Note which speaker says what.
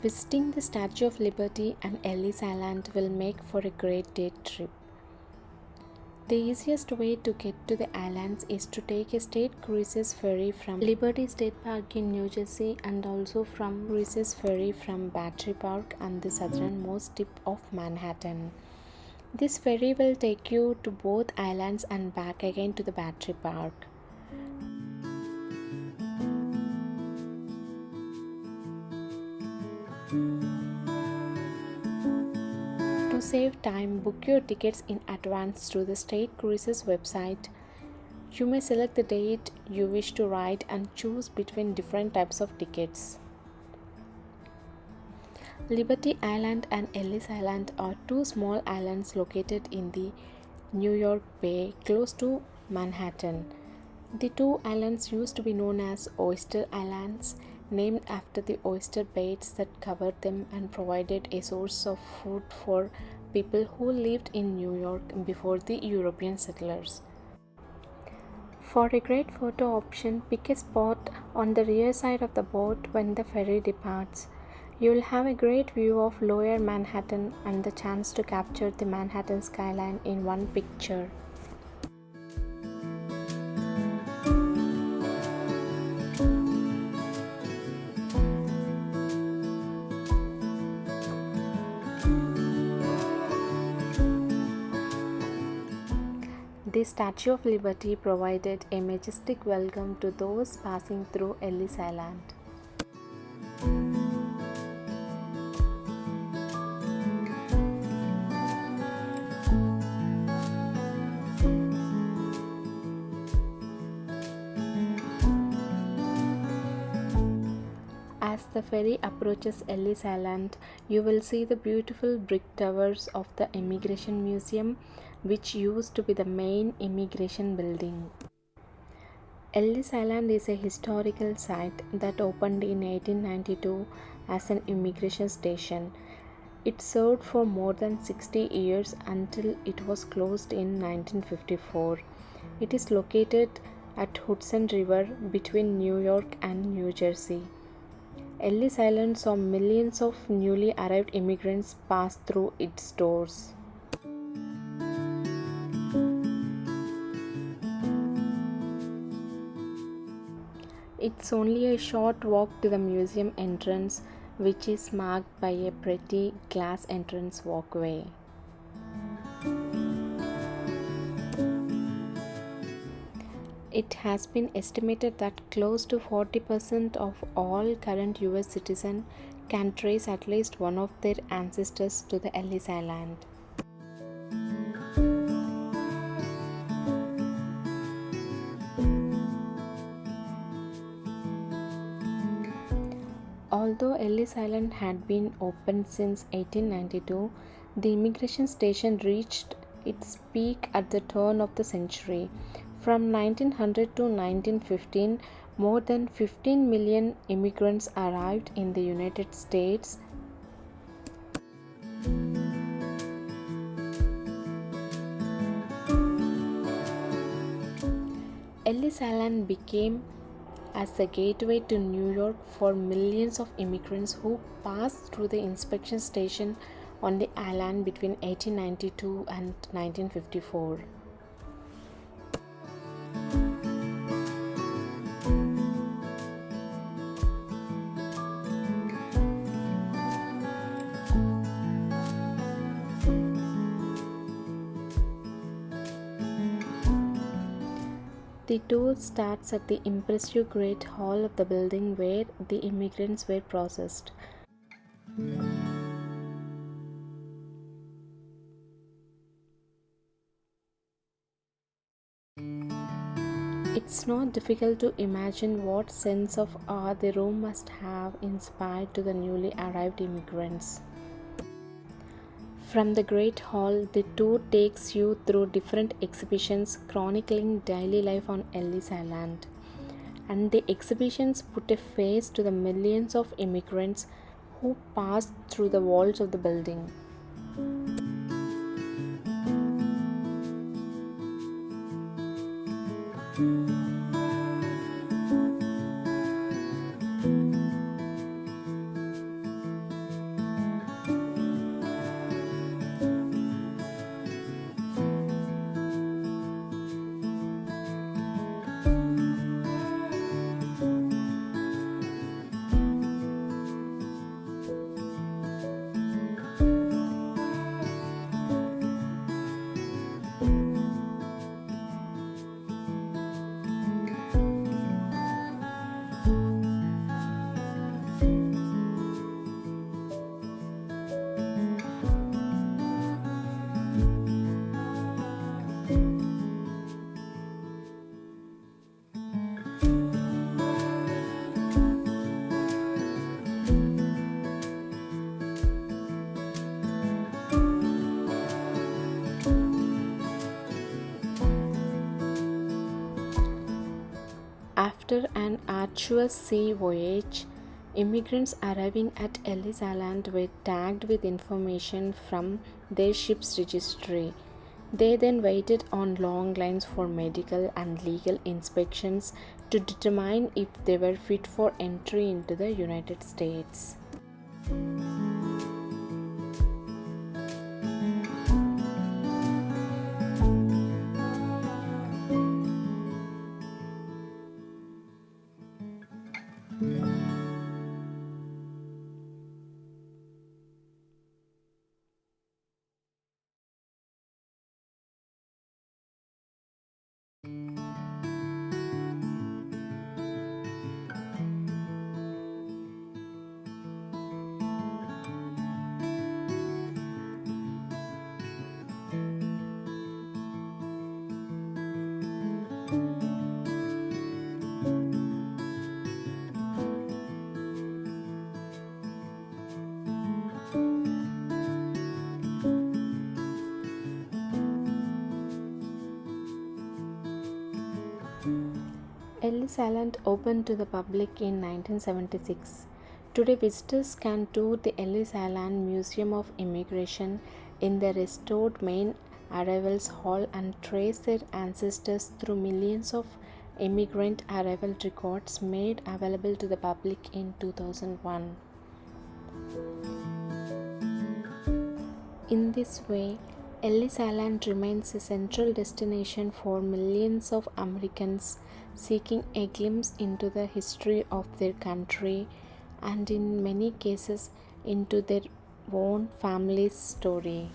Speaker 1: Visiting the Statue of Liberty and Ellis Island will make for a great day trip. The easiest way to get to the islands is to take a state cruises ferry from Liberty State Park in New Jersey and also from cruises ferry from Battery Park and the southernmost tip of Manhattan. This ferry will take you to both islands and back again to the Battery Park. To save time, book your tickets in advance through the State Cruises website. You may select the date you wish to ride and choose between different types of tickets. Liberty Island and Ellis Island are two small islands located in the New York Bay close to Manhattan. The two islands used to be known as Oyster Islands, named after the oyster baits that covered them and provided a source of food for people who lived in New York before the European settlers. For a great photo option, pick a spot on the rear side of the boat when the ferry departs. You will have a great view of Lower Manhattan and the chance to capture the Manhattan skyline in one picture. The Statue of Liberty provided a majestic welcome to those passing through Ellis Island. As the ferry approaches Ellis Island, you will see the beautiful brick towers of the Immigration Museum, which used to be the main immigration building. Ellis Island is a historical site that opened in 1892 as an immigration station. It served for more than 60 years until it was closed in 1954. It is located at Hudson River between New York and New Jersey. Ellis Island saw millions of newly arrived immigrants pass through its doors. It's only a short walk to the museum entrance, which is marked by a pretty glass entrance walkway. It has been estimated that close to 40% of all current US citizens can trace at least one of their ancestors to the Ellis Island. Although Ellis Island had been open since 1892, the immigration station reached its peak at the turn of the century. From 1900 to 1915, more than 15 million immigrants arrived in the United States. Ellis Island became as the gateway to New York for millions of immigrants who passed through the inspection station on the island between 1892 and 1954. The tour starts at the impressive Great Hall of the building where the immigrants were processed. It's not difficult to imagine what sense of awe the room must have inspired to the newly arrived immigrants. From the Great Hall, the tour takes you through different exhibitions chronicling daily life on Ellis Island. And the exhibitions put a face to the millions of immigrants who passed through the walls of the building. arduous sea voyage, immigrants arriving at Ellis Island were tagged with information from their ship's registry. They then waited on long lines for medical and legal inspections to determine if they were fit for entry into the United States. Ellis Island opened to the public in 1976. Today, visitors can tour the Ellis Island Museum of Immigration in the restored main arrivals hall and trace their ancestors through millions of immigrant arrival records made available to the public in 2001. In this way, Ellis Island remains a central destination for millions of Americans seeking a glimpse into the history of their country and, in many cases, into their own family's story.